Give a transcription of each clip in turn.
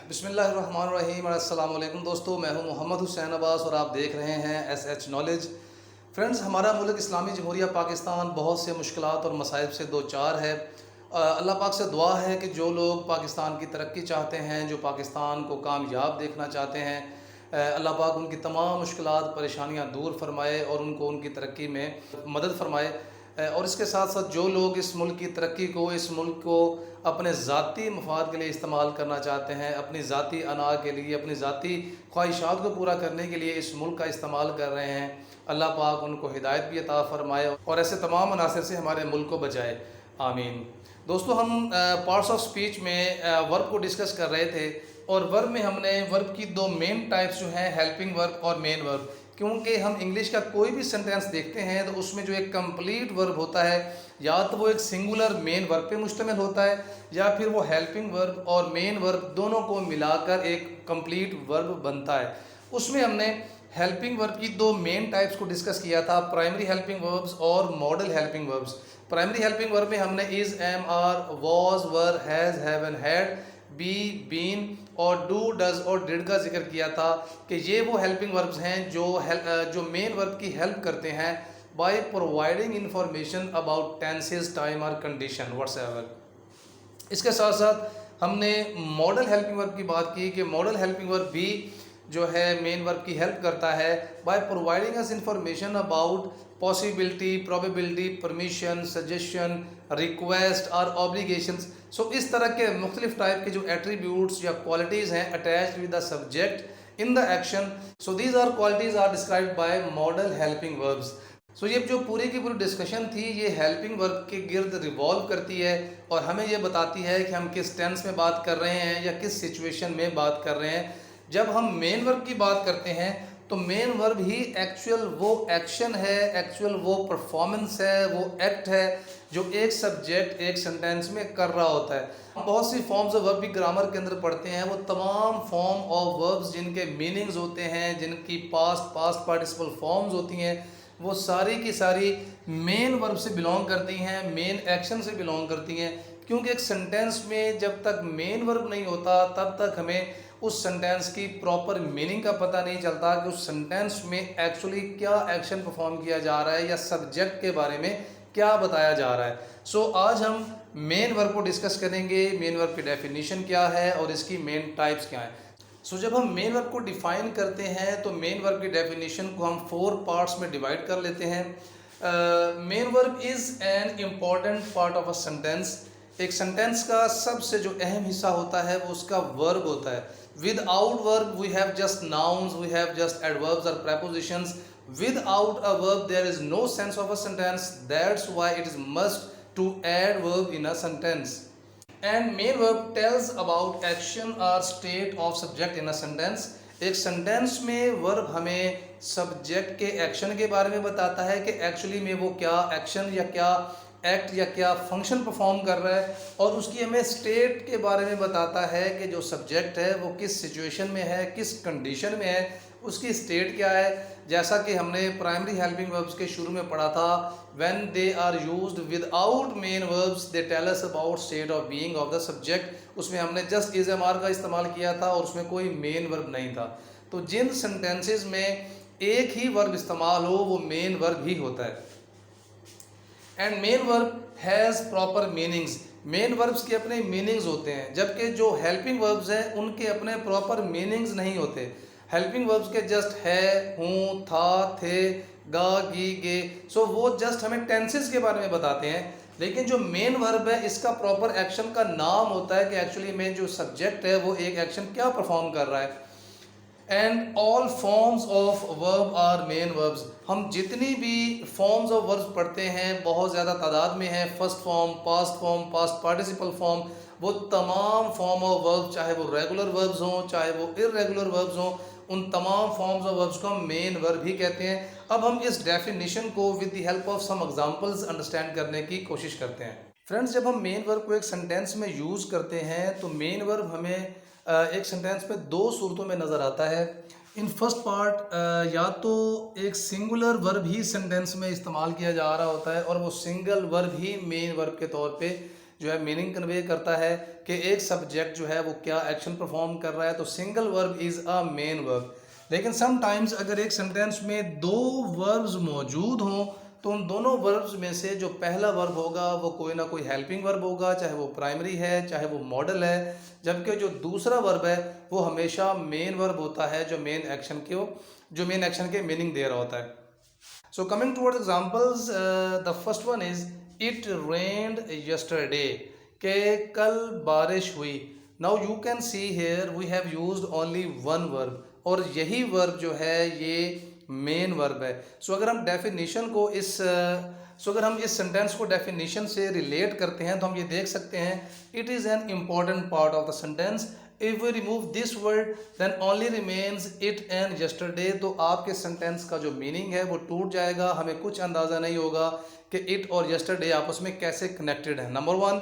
बिस्मिल्लाहिर्रहमानिर्रहीम। अस्सलाम वालेकुम दोस्तों, मैं हूं मोहम्मद हुसैन अब्बास और आप देख रहे हैं SH नॉलेज। फ्रेंड्स, हमारा मुल्क इस्लामी जमहूरिया पाकिस्तान बहुत से मुश्किलात और मसाइब से दो चार है। अल्लाह पाक से दुआ है कि जो लोग पाकिस्तान की तरक्की चाहते हैं, जो पाकिस्तान को कामयाब देखना चाहते हैं, अल्लाह पाक उनकी तमाम मुश्किलात परेशानियाँ दूर फरमाए और उनको उनकी तरक्की में मदद फरमाए। और इसके साथ साथ जो लोग इस मुल्क की तरक्की को, इस मुल्क को अपने ज़ाती मफाद के लिए इस्तेमाल करना चाहते हैं, अपनी ज़ाती अना के लिए, अपनी ज़ाती ख्वाहिशात को पूरा करने के लिए इस मुल्क का इस्तेमाल कर रहे हैं, अल्लाह पाक उनको हिदायत भी अता फ़रमाए और ऐसे तमाम अनासर से हमारे मुल्क को बचाए, आमीन। दोस्तों, हम पार्ट्स ऑफ स्पीच में वर्ब को डिस्कस कर रहे थे और वर्ब में हमने वर्ब की दो मेन टाइप्स जो हैं, हेल्पिंग वर्ब और मेन वर्ब। क्योंकि हम इंग्लिश का कोई भी सेंटेंस देखते हैं तो उसमें जो एक कंप्लीट वर्ब होता है, या तो वो एक सिंगुलर मेन वर्ब पे मुश्तमिल होता है, या फिर वो हेल्पिंग वर्ब और मेन वर्ब दोनों को मिलाकर एक कंप्लीट वर्ब बनता है। उसमें हमने हेल्पिंग वर्ब की दो मेन टाइप्स को डिस्कस किया था, प्राइमरी हेल्पिंग वर्ब्स और modal helping verbs. Primary helping verb में हमने is, am, are, was, were, has, have and had, be, been और डू, डज और डिड का जिक्र किया था कि ये वो हेल्पिंग वर्ब्स हैं जो मेन वर्ब की हेल्प करते हैं by providing information about tenses, time और कंडीशन व्हाट्सएवर। इसके साथ साथ हमने मॉडल हेल्पिंग वर्ब की बात की कि मॉडल हेल्पिंग वर्ब भी जो है मेन वर्ब की हेल्प करता है by providing us information about possibility, probability, permission, suggestion, request और ऑब्लिगेशंस। सो इस तरह के मुख्तलिफ टाइप के जो एट्रीब्यूट्स या क्वालिटीज़ हैं attached with the subject in the action, so these are qualities are described by modal helping verbs. सो ये जो पूरी की पूरी डिस्कशन थी ये हेल्पिंग वर्ब के गिर्द रिवॉल्व करती है और हमें ये बताती है कि हम किस टेंस में बात कर रहे हैं या किस सिचुएशन में बात कर रहे हैं। जब हम मेन वर्ब की बात करते हैं तो मेन वर्ब ही एक्चुअल वो एक्शन है, एक्चुअल वो परफॉर्मेंस है, वो एक्ट है जो एक सब्जेक्ट एक सेंटेंस में कर रहा होता है। हम बहुत सी फॉर्म्स ऑफ वर्ब भी ग्रामर के अंदर पढ़ते हैं, वो तमाम फॉर्म ऑफ वर्ब्स जिनके मीनिंग्स होते हैं, जिनकी पास्ट पार्टिसिपल फॉर्म्स होती हैं, वो सारी की सारी मेन वर्ब से बिलोंग करती हैं, मेन एक्शन से बिलोंग करती हैं। क्योंकि एक सेंटेंस में जब तक मेन वर्ब नहीं होता तब तक हमें उस सेंटेंस की प्रॉपर मीनिंग का पता नहीं चलता कि उस सेंटेंस में एक्चुअली क्या एक्शन परफॉर्म किया जा रहा है या सब्जेक्ट के बारे में क्या बताया जा रहा है। सो आज हम मेन वर्ब को डिस्कस करेंगे, मेन वर्ब की डेफिनेशन क्या है और इसकी मेन टाइप्स क्या हैं। सो जब हम मेन वर्ब को डिफाइन करते हैं तो मेन वर्ब की डेफिनेशन को हम 4 पार्ट्स में डिवाइड कर लेते हैं। Main verb is an important part of a sentence. एक सेंटेंस का सबसे जो अहम हिस्सा होता है वो उसका वर्ब होता है। Without verb we have just nouns, we have just adverbs or prepositions. Without a verb there is no sense of a sentence. That's why it is must to add verb in a sentence. And main verb tells about action or state of subject in a sentence. एक sentence में verb हमें subject के action के बारे में बताता है कि एक्चुअली में वो क्या एक्शन या क्या एक्ट या क्या फंक्शन परफॉर्म कर रहा है, और उसकी हमें स्टेट के बारे में बताता है कि जो सब्जेक्ट है वो किस सिचुएशन में है, किस कंडीशन में है, उसकी स्टेट क्या है। जैसा कि हमने प्राइमरी हेल्पिंग वर्ब्स के शुरू में पढ़ा था, when they are used without main verbs they tell us about state of being of the subject. उसमें हमने जस्ट इज, एम, आर का इस्तेमाल किया था और उसमें कोई मेन वर्ब नहीं था। तो जिन सेंटेंसेस में एक ही वर्ब इस्तेमाल हो वो मेन वर्ब ही होता है। And main verb has proper meanings. Main verbs के अपने मीनिंग्स होते हैं, जबकि जो हेल्पिंग वर्ब्स हैं उनके अपने प्रॉपर मीनिंग्स नहीं होते। हेल्पिंग वर्ब्स के जस्ट है, हूँ, था, थे, गा, गी, गे, सो वो जस्ट हमें टेंसेस के बारे में बताते हैं। लेकिन जो मेन वर्ब है इसका प्रॉपर एक्शन का नाम होता है कि एक्चुअली में जो सब्जेक्ट है वो एक एक्शन क्या परफॉर्म कर रहा है। And all forms of verb are main verbs. हम जितनी भी फॉर्म्स ऑफ वर्ब्स पढ़ते हैं बहुत ज़्यादा तादाद में है, first form, past participle form, वो तमाम फॉर्म ऑफ वर्ब, चाहे वो रेगुलर वर्ब्स हों चाहे वो इर्रेगुलर वर्ब्स हों, उन तमाम फॉर्म्स ऑफ वर्ब्स को हम मेन वर्ब ही कहते हैं। अब हम इस डेफिनेशन को with the help of some examples understand करने की कोशिश करते हैं। फ्रेंड्स, जब हम मेन वर्ब को एक सेंटेंस में यूज़ करते हैं तो मेन वर्ब हमें एक सेंटेंस में दो सूरतों में नज़र आता है। इन फर्स्ट पार्ट या तो एक सिंगुलर वर्ब ही सेंटेंस में इस्तेमाल किया जा रहा होता है और वो सिंगल वर्ब ही मेन वर्ब के तौर पे जो है मीनिंग कन्वे करता है कि एक सब्जेक्ट जो है वो क्या एक्शन परफॉर्म कर रहा है, तो single verb is a main verb. लेकिन समटाइम्स अगर एक सेंटेंस में दो वर्ब्स मौजूद हों तो उन दोनों वर्ब्स में से जो पहला वर्ब होगा वो कोई ना कोई हेल्पिंग वर्ब होगा, चाहे वो प्राइमरी है चाहे वो मॉडल है, जबकि जो दूसरा वर्ब है वो हमेशा मेन वर्ब होता है जो मेन एक्शन के मीनिंग दे रहा होता है। So coming towards examples, the first one is it rained yesterday, के कल बारिश हुई। Now you can see here we have used only one verb, और यही वर्ब जो है ये मेन वर्ब है। सो अगर हम डेफिनेशन को अगर हम इस सेंटेंस को डेफिनेशन से रिलेट करते हैं तो हम ये देख सकते हैं it is an important part of the sentence. If we remove this word then only remains it and yesterday, तो आपके सेंटेंस का जो मीनिंग है वो टूट जाएगा, हमें कुछ अंदाज़ा नहीं होगा कि इट और यस्टरडे आपस में कैसे कनेक्टेड है, number one.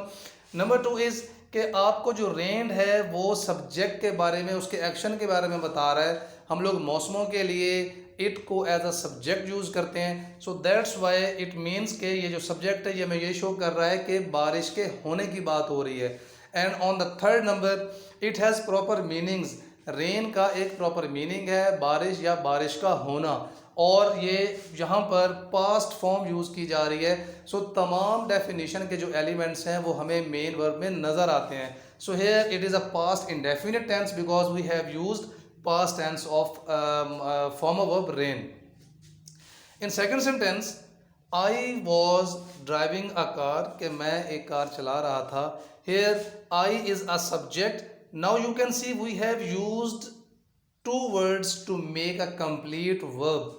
Number two is कि आपको जो रेंड है वो सब्जेक्ट के बारे में, उसके एक्शन के बारे में बता रहा है। हम लोग मौसमों के लिए इट को एज अ सब्जेक्ट यूज़ करते हैं, so that's why it means के ये जो सब्जेक्ट है ये हमें ये शो कर रहा है कि बारिश के होने की बात हो रही है। And on the third number it has proper meanings, rain का एक प्रॉपर मीनिंग है बारिश या बारिश का होना, और ये यहाँ पर पास्ट फॉर्म यूज़ की जा रही है। सो तमाम डेफिनेशन के जो एलिमेंट्स हैं वो हमें मेन वर्ब में नज़र आते हैं। So here it is a past indefinite tense because we have used past tense of former verb rain. In second sentence, I was driving a car, कि मैं एक कार चला रहा था। Here I is a subject. Now you can see we have used two words to make a complete verb,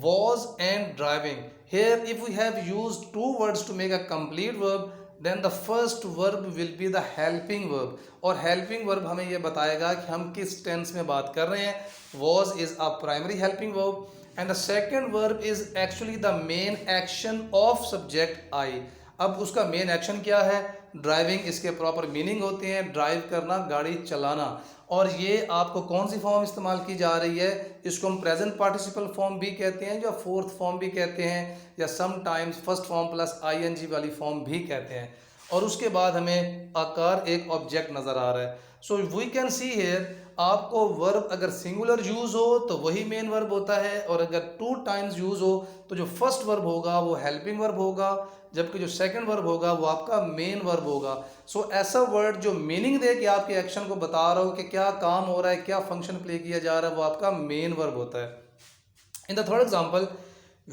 was and driving. Here if we have used two words to make a complete verb, then the first verb will be the helping verb, और helping verb हमें ये बताएगा कि हम किस tense में बात कर रहे हैं। Was is a primary helping verb and the second verb is actually the main action of subject I. अब उसका मेन एक्शन क्या है? ड्राइविंग, इसके प्रॉपर मीनिंग होते हैं ड्राइव करना, गाड़ी चलाना, और ये आपको कौन सी फॉर्म इस्तेमाल की जा रही है? इसको हम प्रेजेंट पार्टिसिपल फॉर्म भी कहते हैं या फोर्थ फॉर्म भी कहते हैं, या sometimes first form plus ING वाली फॉर्म भी कहते हैं। और उसके बाद हमें आकार एक ऑब्जेक्ट नज़र आ रहा है। So we can see here, आपको वर्ब अगर सिंगुलर यूज़ हो तो वही मेन वर्ब होता है, और अगर टू टाइम्स यूज़ हो तो जो फर्स्ट वर्ब होगा वो हेल्पिंग वर्ब होगा, जबकि जो सेकंड वर्ब होगा वो आपका मेन वर्ब होगा। सो ऐसा वर्ड जो मीनिंग दे कि आपके एक्शन को बता रहा हो कि क्या काम हो रहा है, क्या फंक्शन प्ले किया जा रहा है, वो आपका मेन वर्ब होता है। In the third example,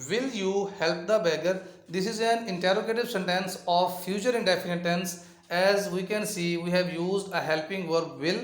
will you help the beggar, this is an interrogative sentence of future indefinite tense. As we can see, we have used a helping verb will,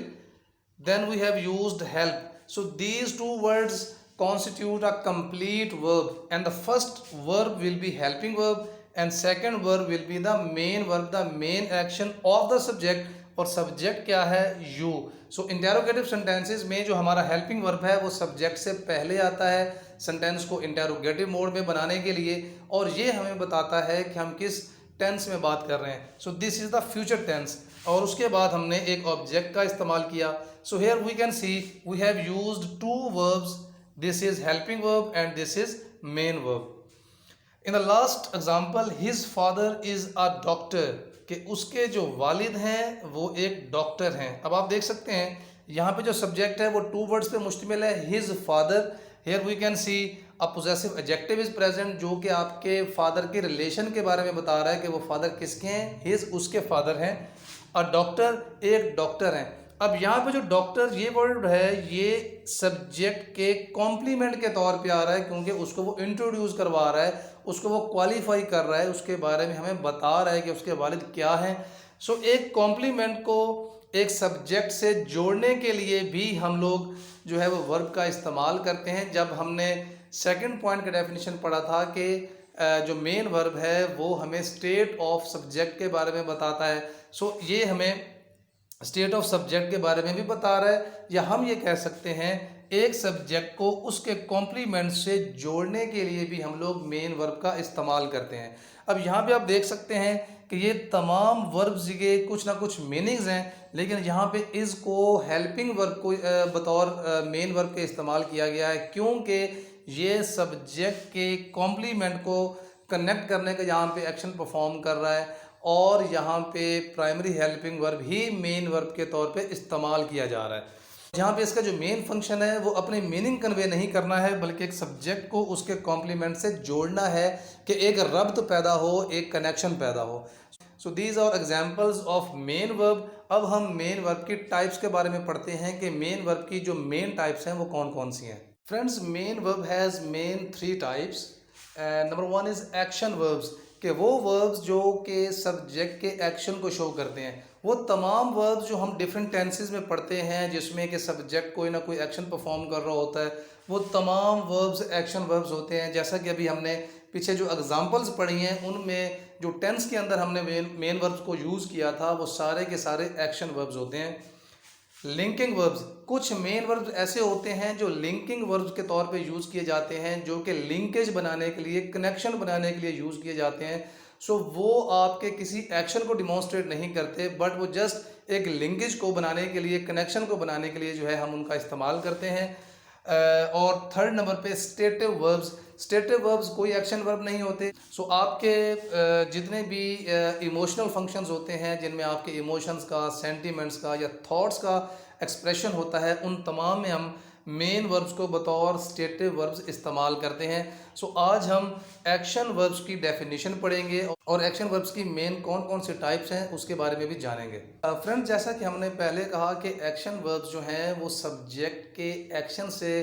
then we have used help. So these two words constitute a complete verb, and the first verb will be helping verb and second verb will be the main verb, the main action of the subject, और subject क्या है? You. So interrogative sentences में जो हमारा helping verb है वो subject से पहले आता है सेंटेंस को इंटेरोगेटिव मोड में बनाने के लिए, और ये हमें बताता है कि हम किस टेंस में बात कर रहे हैं। So this is the future tense, और उसके बाद हमने एक ऑब्जेक्ट का इस्तेमाल किया। So here we can see we have used two verbs, this is helping verb and this is main verb. In the last example, his father is a doctor, कि उसके जो वालिद हैं वो एक डॉक्टर हैं। अब आप देख सकते हैं यहाँ पे जो सब्जेक्ट है वो टू वर्ड्स पे मुश्तमिल है, his father. Here we can see a possessive adjective is present, जो कि आपके फादर के रिलेशन के बारे में बता रहा है कि वो फादर किसके हैं, हिज उसके फादर हैं। अ डॉक्टर एक डॉक्टर हैं। अब यहाँ पे जो डॉक्टर ये वर्ड है ये सब्जेक्ट के कॉम्प्लीमेंट के तौर पे आ रहा है, क्योंकि उसको वो इंट्रोड्यूस करवा रहा है, उसको वो क्वालिफाई कर रहा है, उसके बारे में हमें बता रहा है कि उसके वालिद क्या हैं। सो एक कॉम्प्लीमेंट को एक सब्जेक्ट से जोड़ने के लिए भी हम लोग जो है वो वर्ब का इस्तेमाल करते हैं। जब हमने सेकंड पॉइंट का डेफिनेशन पढ़ा था कि जो मेन वर्ब है वो हमें स्टेट ऑफ सब्जेक्ट के बारे में बताता है, सो ये हमें स्टेट ऑफ सब्जेक्ट के बारे में भी बता रहा है, या हम ये कह सकते हैं एक सब्जेक्ट को उसके कॉम्प्लीमेंट से जोड़ने के लिए भी हम लोग मेन वर्ब का इस्तेमाल करते हैं। अब यहाँ पे आप देख सकते हैं कि ये तमाम वर्ब्स के कुछ ना कुछ मीनिंग्स हैं, लेकिन यहाँ पे इज़ को हेल्पिंग वर्ब को बतौर मेन वर्ब के इस्तेमाल किया गया है, क्योंकि ये सब्जेक्ट के कॉम्प्लीमेंट को कनेक्ट करने का यहाँ पे एक्शन परफॉर्म कर रहा है, और यहाँ पे प्राइमरी हेल्पिंग वर्ब ही मेन वर्ब के तौर पे इस्तेमाल किया जा रहा है। जहाँ पे इसका जो मेन फंक्शन है वो अपनी मीनिंग कन्वे नहीं करना है, बल्कि एक सब्जेक्ट को उसके कॉम्प्लीमेंट से जोड़ना है कि एक रब्त पैदा हो, एक कनेक्शन पैदा हो। So these are examples of main verb. अब हम मेन वर्ब की टाइप्स के बारे में पढ़ते हैं कि मेन वर्ब की जो मेन टाइप्स हैं वो कौन कौन सी हैं। Friends, main verb has main 3 types. Number 1 is action verbs, कि वो वर्ब्स जो कि सब्जेक्ट के एक्शन को शो करते हैं। वो तमाम वर्ब्स जो हम डिफरेंट टेंसेस में पढ़ते हैं जिसमें कि सब्जेक्ट कोई ना कोई एक्शन परफॉर्म कर रहा होता है, वो तमाम वर्ब्स एक्शन वर्ब्स होते हैं। जैसा कि अभी हमने पीछे जो एग्जांपल्स पढ़ी हैं उनमें जो टेंस के अंदर हमने मेन वर्ब्स को यूज़ किया था वो सारे के सारे एक्शन वर्ब्स होते हैं। लिंकिंग वर्ब्स, कुछ मेन वर्ब्स ऐसे होते हैं जो लिंकिंग वर्ब्स के तौर पे यूज़ किए जाते हैं, जो कि लिंकेज बनाने के लिए, कनेक्शन बनाने के लिए यूज़ किए जाते हैं। सो वो आपके किसी एक्शन को डिमॉन्स्ट्रेट नहीं करते, बट वो जस्ट एक लिंकेज को बनाने के लिए, कनेक्शन को बनाने के लिए जो है हम उनका इस्तेमाल करते हैं। और थर्ड नंबर पे स्टेटिव वर्ब्स। स्टेटिव वर्ब्स कोई एक्शन वर्ब नहीं होते। सो आपके जितने भी इमोशनल फंक्शंस होते हैं जिनमें आपके इमोशंस का, सेंटिमेंट्स का या थॉट्स का एक्सप्रेशन होता है, उन तमाम में हम मेन वर्ब्स को बतौर स्टेटिव वर्ब्स इस्तेमाल करते हैं। सो आज हम एक्शन वर्ब्स की डेफिनेशन पढ़ेंगे और एक्शन वर्ब्स की मेन कौन कौन से टाइप्स हैं उसके बारे में भी जानेंगे। फ्रेंड्स, जैसा कि हमने पहले कहा कि एक्शन वर्ब्स जो हैं वो सब्जेक्ट के एक्शन से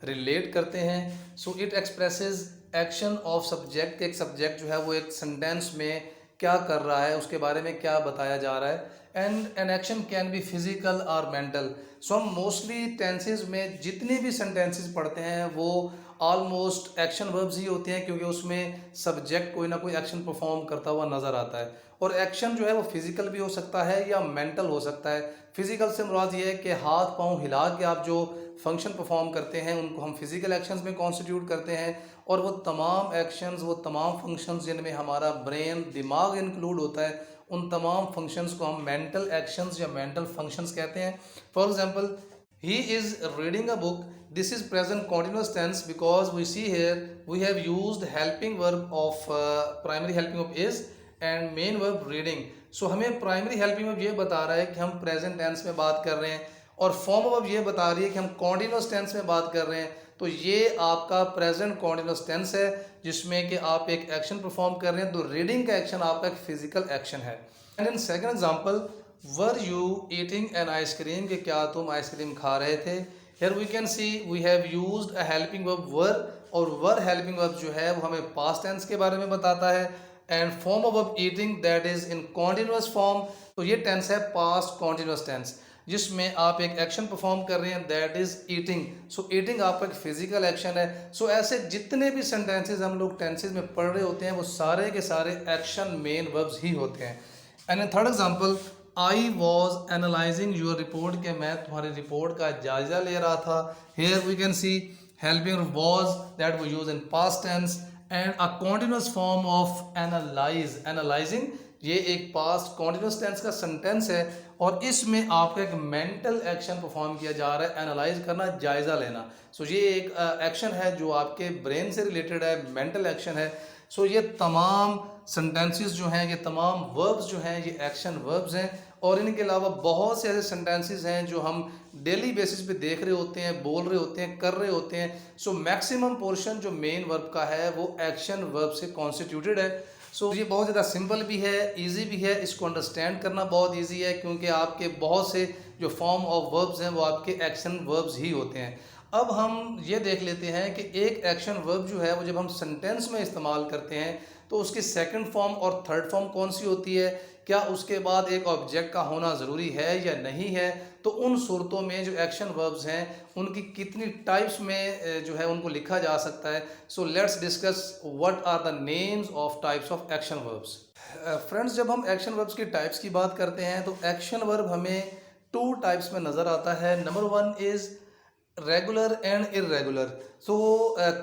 रिलेट करते हैं। So it expresses action of subject. एक सब्जेक्ट जो है वो एक सेंटेंस में क्या कर रहा है, उसके बारे में क्या बताया जा रहा है। And an action can be physical और मेंटल। सो हम मोस्टली टेंसेज में जितने भी सेंटेंसेस पढ़ते हैं वो ऑलमोस्ट एक्शन वर्ब्स ही होते हैं, क्योंकि उसमें सब्जेक्ट कोई ना कोई एक्शन परफॉर्म करता हुआ नज़र आता है। और एक्शन जो है वो फिजिकल भी हो सकता है या मेंटल हो सकता है। फिजिकल से मुराद ये है कि हाथ पाँव हिला के आप जो फंक्शन परफॉर्म करते हैं उनको हम फिजिकल एक्शंस में कॉन्स्टिट्यूट करते हैं। और वो तमाम एक्शंस, वो तमाम फंक्शंस जिनमें हमारा ब्रेन, दिमाग इंक्लूड होता है, उन तमाम फंक्शंस को हम मेंटल एक्शंस या मेंटल फंक्शंस कहते हैं। For example, he is reading a book. This is present continuous tense because we see here we have used helping verb of primary helping verb is and main verb reading. So हमें primary helping verb ये बता रहा है कि हम present tense में बात कर रहे हैं, और form verb ये बता रही है कि हम continuous tense में बात कर रहे हैं। तो ये आपका present continuous tense है जिसमें कि आप एक एक्शन परफॉर्म कर रहे हैं। तो रीडिंग का एक्शन आपका एक फिजिकल एक्शन है। And in second example, were you eating an ice cream, कि क्या तुम आइसक्रीम खा रहे थे। Here we can see we have used a helping verb were, और वर हेल्पिंग वर्ब जो है वो हमें पास्ट टेंस के बारे में बताता है। And form of verb eating that is in continuous form. तो ये टेंस है पास्ट कॉन्टिन्यूअस टेंस जिसमें आप एक एक्शन परफॉर्म कर रहे हैं, that is eating. So eating आपका एक फिजिकल एक्शन है। सो ऐसे जितने भी सेंटेंसेज हम लोग टेंसेज में पढ़ रहे होते हैं वो सारे के सारे एक्शन मेन वर्ब्स ही होते हैं। And in third example, I was analysing your report, के मैं तुम्हारी रिपोर्ट का जायजा ले रहा था। Here we can see helping was that we use in past tense and a continuous form of analyse. Analysing ये एक पास्ट कॉन्टिन्यूस टेंस का सेंटेंस है और इसमें आपका एक मेंटल एक्शन परफॉर्म किया जा रहा है, एनालाइज करना, जायजा लेना। सो ये एक एक्शन है जो आपके ब्रेन से रिलेटेड है, मेंटल एक्शन है। सो ये तमाम सेंटेंसेस जो हैं, ये तमाम वर्ब्स जो हैं, ये एक्शन वर्ब्स हैं। और इनके अलावा बहुत से ऐसे सेंटेंसेस हैं जो हम डेली बेसिस पे देख रहे होते हैं, बोल रहे होते हैं, कर रहे होते हैं। सो मैक्सिमम पोर्शन जो मेन वर्ब का है वो एक्शन वर्ब से कॉन्स्टिट्यूटेड है। सो ये बहुत ज़्यादा सिंपल भी है, इजी भी है, इसको अंडरस्टैंड करना बहुत इजी है, क्योंकि आपके बहुत से जो फॉर्म ऑफ वर्ब्स हैं वो आपके एक्शन वर्ब्स ही होते हैं। अब हम ये देख लेते हैं कि एक एक्शन वर्ब जो है वो जब हम सेंटेंस में इस्तेमाल करते हैं तो उसकी सेकंड फॉर्म और थर्ड फॉर्म कौन सी होती है, क्या उसके बाद एक ऑब्जेक्ट का होना ज़रूरी है या नहीं है। तो उन सूरतों में जो एक्शन वर्ब्स हैं उनकी कितनी टाइप्स में जो है उनको लिखा जा सकता है। So let's discuss what are the names of types of action verbs. Friends, जब हम एक्शन वर्ब्स की टाइप्स की बात करते हैं तो एक्शन वर्ब हमें 2 टाइप्स में नज़र आता है। Number 1 is regular and irregular. So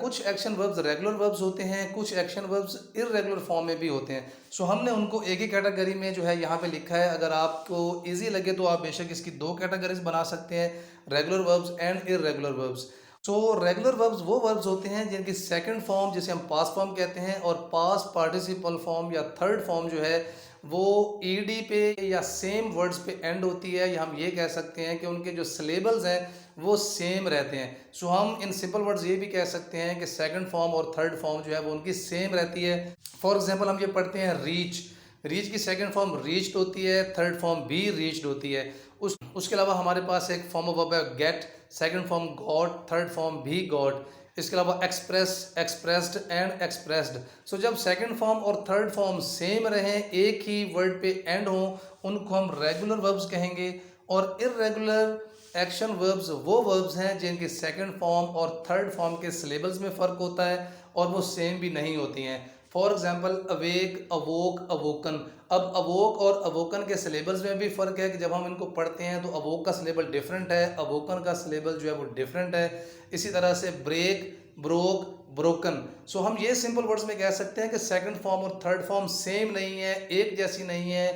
कुछ एक्शन वर्ब्स रेगुलर वर्ब्स होते हैं, कुछ एक्शन वर्ब्स इर्रेगुलर फॉर्म में भी होते हैं। सो हमने उनको एक ही कैटेगरी में जो है यहाँ पे लिखा है। अगर आपको इजी लगे तो आप बेशक इसकी 2 कैटेगरीज बना सकते हैं, regular verbs and irregular verbs. So regular verbs वो वर्ब्स होते हैं जिनकी सेकंड फॉर्म जिसे हम पास्ट फॉर्म कहते हैं और पास्ट पार्टिसिपल फॉर्म या थर्ड फॉर्म जो है वो ईडी पे या सेम वर्ड्स पे एंड होती है, या हम ये कह सकते हैं कि उनके जो सिलेबल्स हैं वो सेम रहते हैं। सो हम इन सिंपल वर्ड्स ये भी कह सकते हैं कि सेकंड फॉर्म और थर्ड फॉर्म जो है वो उनकी सेम रहती है। फॉर एग्जांपल हम ये पढ़ते हैं रीच, रीच की सेकंड फॉर्म रीच्ड होती है, थर्ड फॉर्म भी रीच्ड होती है। उसके अलावा हमारे पास एक फॉर्म ऑफ वर्ब है get, second form got, third form भी गॉट। इसके अलावा express, expressed and expressed. So जब सेकंड फॉर्म और थर्ड फॉर्म सेम रहें, एक ही वर्ड पे एंड हो, उनको हम रेगुलर वर्ब्स कहेंगे। और इर्रेगुलर एक्शन वर्ब्स वो वर्ब्स हैं जिनके सेकंड फॉर्म और थर्ड फॉर्म के सिलेबल्स में फ़र्क होता है और वो सेम भी नहीं होती हैं। For example awake, awoke, awoken. अब अवोक और अवोकन के सिलेबल्स में भी फ़र्क है कि जब हम इनको पढ़ते हैं तो अवोक का सिलेबल डिफरेंट है, अवोकन का सिलेबल जो है वो डिफरेंट है। इसी तरह से ब्रेक, ब्रोक, ब्रोकन। सो हम ये सिंपल वर्ड्स में कह सकते हैं कि सेकंड फॉर्म और थर्ड फॉर्म सेम नहीं है, एक जैसी नहीं है,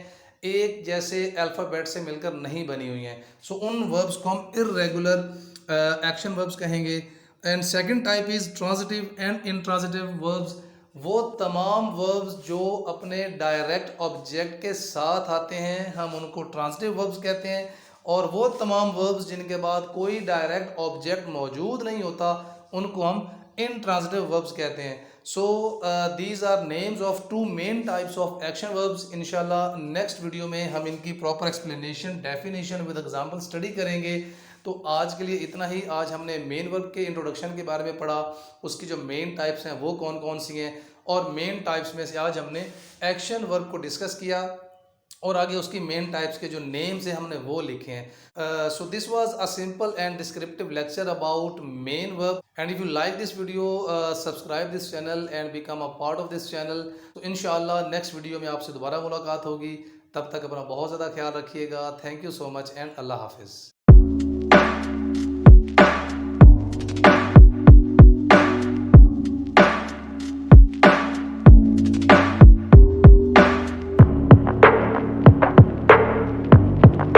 एक जैसे अल्फ़ाबेट से मिलकर नहीं बनी हुई हैं। सो उन वर्ब्स को हम इर्रेगुलर एक्शन वर्ब्स कहेंगे। And second type is transitive and intransitive verbs. वो तमाम वर्ब्स जो अपने डायरेक्ट ऑब्जेक्ट के साथ आते हैं हम उनको ट्रांजिटिव वर्ब्स कहते हैं। और वो तमाम वर्ब्स जिनके बाद कोई डायरेक्ट ऑब्जेक्ट मौजूद नहीं होता उनको हम इंट्रांजिटिव वर्ब्स कहते हैं। So these are names of two main types of action verbs. इंशाल्लाह नेक्स्ट वीडियो में हम इनकी proper explanation, definition with example study करेंगे। तो आज के लिए इतना ही। आज हमने मेन वर्ब के इंट्रोडक्शन के बारे में पढ़ा, उसकी जो मेन टाइप्स हैं वो कौन कौन सी हैं, और मेन टाइप्स में से आज हमने एक्शन वर्ब को डिस्कस किया और आगे उसकी मेन टाइप्स के जो नेम्स हैं हमने वो लिखे हैं। So this was a simple and descriptive lecture about main verb. And if you like this video, subscribe this channel and become a part of this channel. तो इंशाल्लाह नेक्स्ट वीडियो में आपसे दोबारा मुलाकात होगी। तब तक अपना बहुत ज़्यादा ख्याल रखिएगा। Thank you so much and अल्लाह हाफिज़।